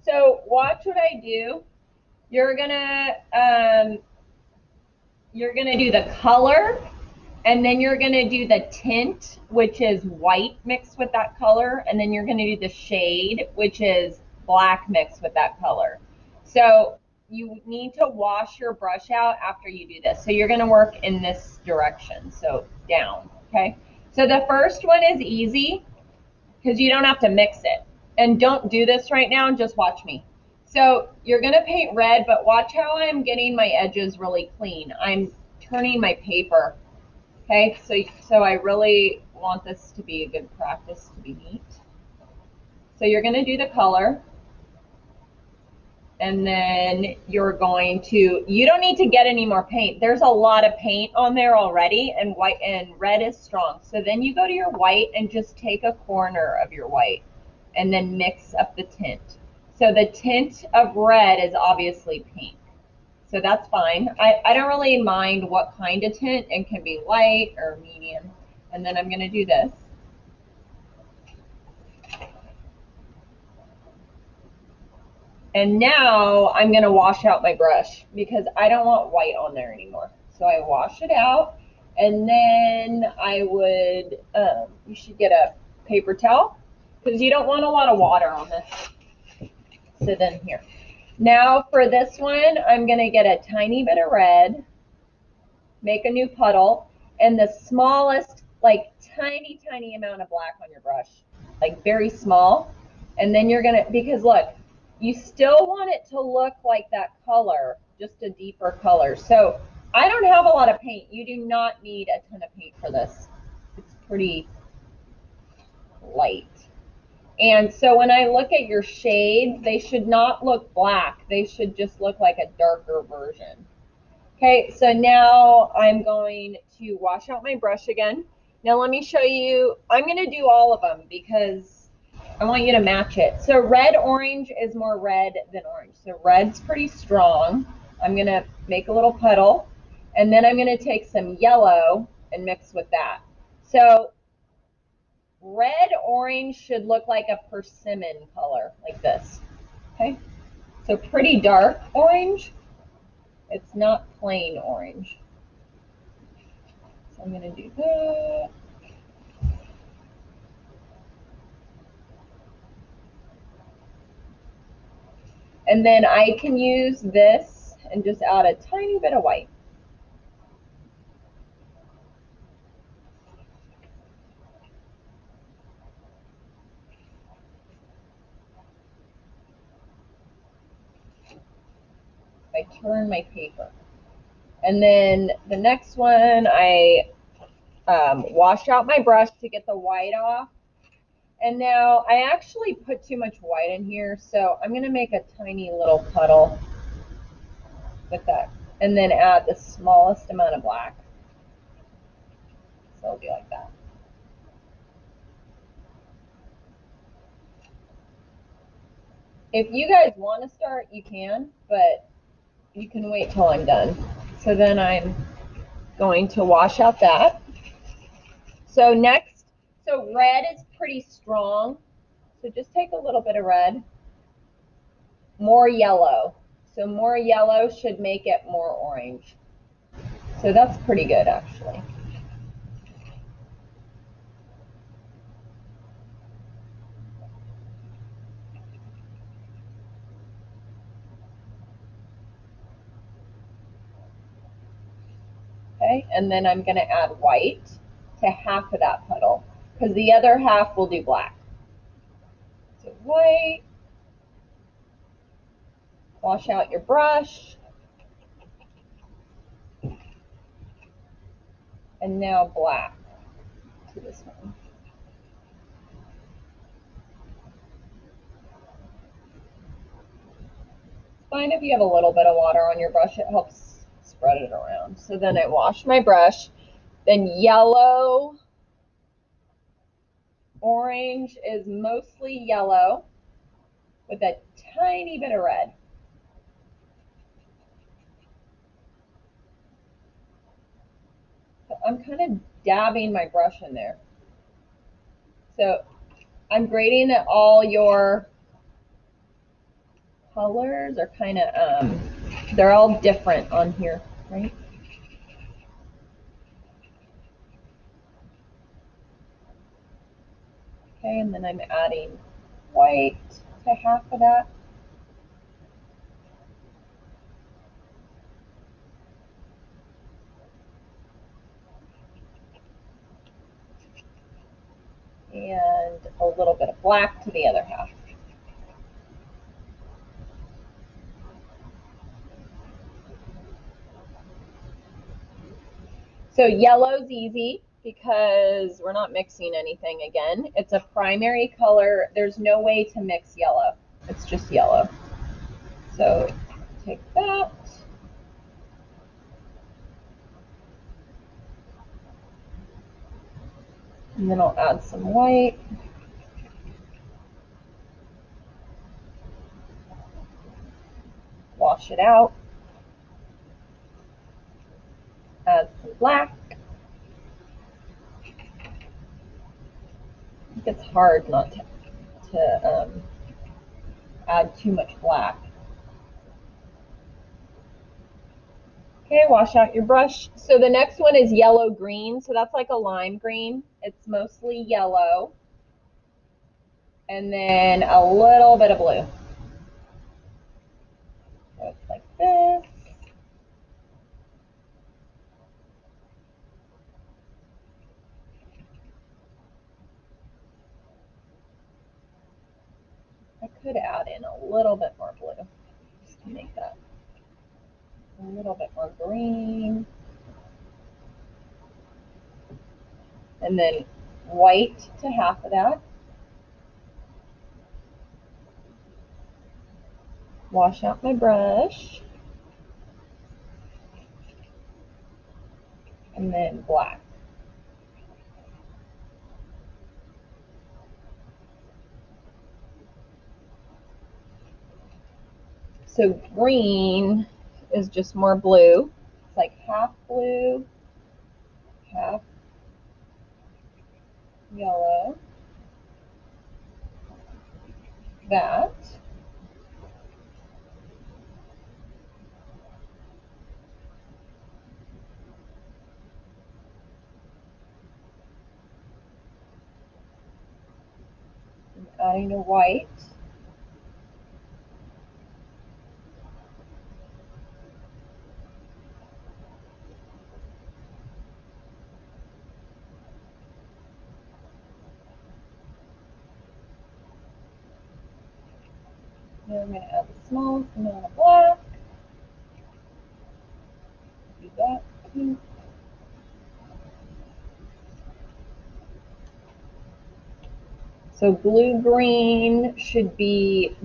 So watch what I do. You're gonna do the color, and then you're gonna do the tint, which is white mixed with that color, and then you're gonna do the shade, which is black mixed with that color. So you need to wash your brush out after you do this. So you're gonna work in this direction, so down, okay? So the first one is easy because you don't have to mix it. And don't do this right now, just watch me. So you're gonna paint red, but watch how I'm getting my edges really clean. I'm turning my paper. Okay, so I really want this to be a good practice to be neat. So you're going to do the color, and then you're going to, you don't need to get any more paint. There's a lot of paint on there already, and white and red is strong. So then you go to your white and just take a corner of your white and then mix up the tint. So the tint of red is obviously pink. So that's fine. I don't really mind what kind of tint. It can be light or medium. And then I'm going to do this. And now I'm going to wash out my brush because I don't want white on there anymore. So I wash it out, and then I would, you should get a paper towel because you don't want a lot of water on this. So then here. Now for this one, I'm going to get a tiny bit of red, make a new puddle, and the smallest, like tiny amount of black on your brush, like very small. And then you're going to, because look, you still want it to look like that color, just a deeper color. So I don't have a lot of paint. You do not need a ton of paint for this. It's pretty light. And so when I look at your shades, they should not look black. They should just look like a darker version. Okay, so now I'm going to wash out my brush again. Now let me show you, I'm going to do all of them because I want you to match it. So red orange is more red than orange. So red's pretty strong. I'm going to make a little puddle, and then I'm going to take some yellow and mix with that. So red orange should look like a persimmon color, like this. Okay, so pretty dark orange. It's not plain orange. So I'm going to do that. And then I can use this and just add a tiny bit of white. I turn my paper. And then the next one, I wash out my brush to get the white off. And now I actually put too much white in here, so I'm going to make a tiny little puddle with that. And then add the smallest amount of black. So it'll be like that. If you guys want to start, you can, but you can wait till I'm done. So then I'm going to wash out that. So next, so red is pretty strong. So just take a little bit of red. More yellow. So more yellow should make it more orange. So that's pretty good, actually. Okay, and then I'm going to add white to half of that puddle because the other half will do black. So white. Wash out your brush. And now black to this one. It's fine if you have a little bit of water on your brush. It helps spread it around. So then I wash my brush. Then yellow, orange is mostly yellow with a tiny bit of red. So I'm kind of dabbing my brush in there. So I'm grading that all your colors are kind of, they're all different on here, right? Okay, and then I'm adding white to half of that. And a little bit of black to the other half. So yellow's easy because we're not mixing anything again. It's a primary color. There's no way to mix yellow. It's just yellow. So take that. And then I'll add some white. Wash it out. Add some black. It's hard not to add too much black. Okay, wash out your brush. So the next one is yellow green. So that's like a lime green. It's mostly yellow. And then a little bit of blue. So it's like this. I could add in a little bit more blue just to make that a little bit more green. And then white to half of that. Wash out my brush. And then black. So green is just more blue. It's like half blue, half yellow. That. And adding a white. Then I'm going to add the smallest amount of black. Do that too. So blue-green should be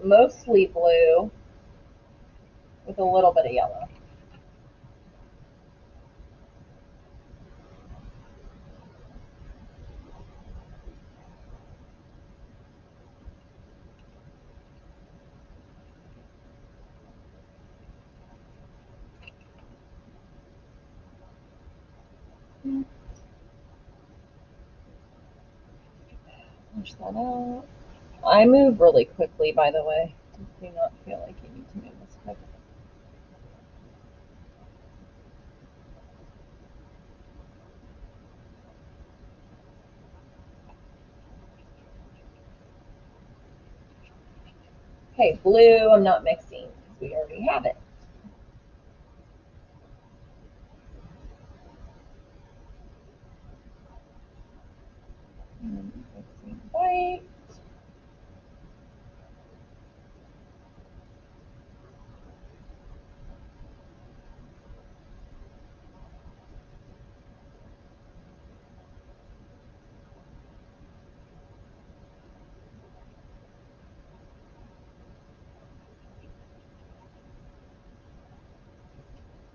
mostly blue with a little bit of yellow. Push that out. I move really quickly, by the way. Do not feel like you need to move this quick. Okay, blue I'm not mixing because we already have it. Mixing white.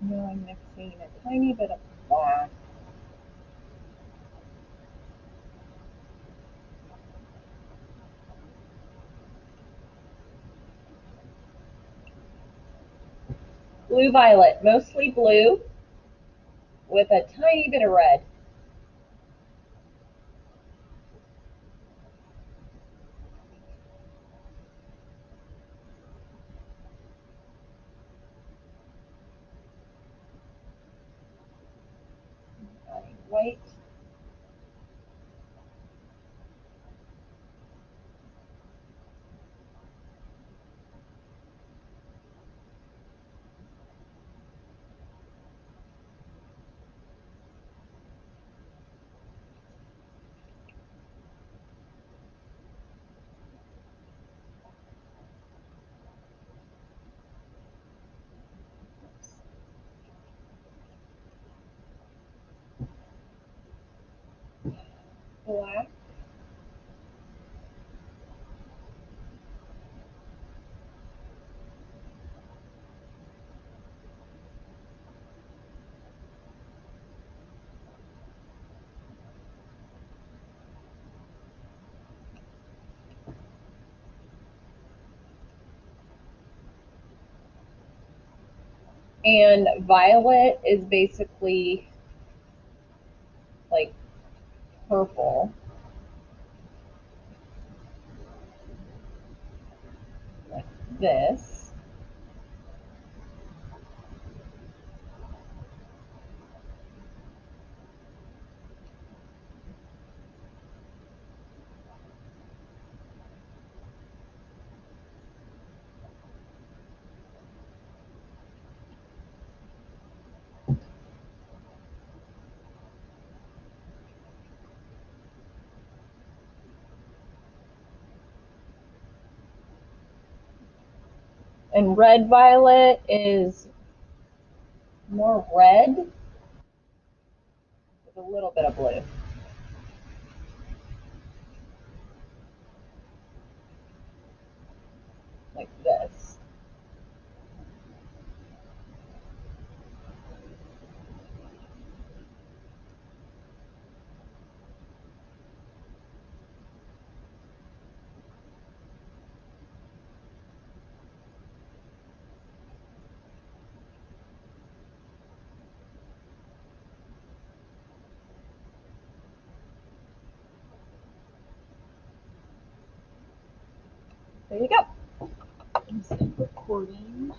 Now I'm mixing a tiny bit of black. Blue violet, mostly blue with a tiny bit of red. white. Black. And violet is basically like purple. Like this. And red violet is more red with a little bit of blue. Like this. There you go. Is it recording?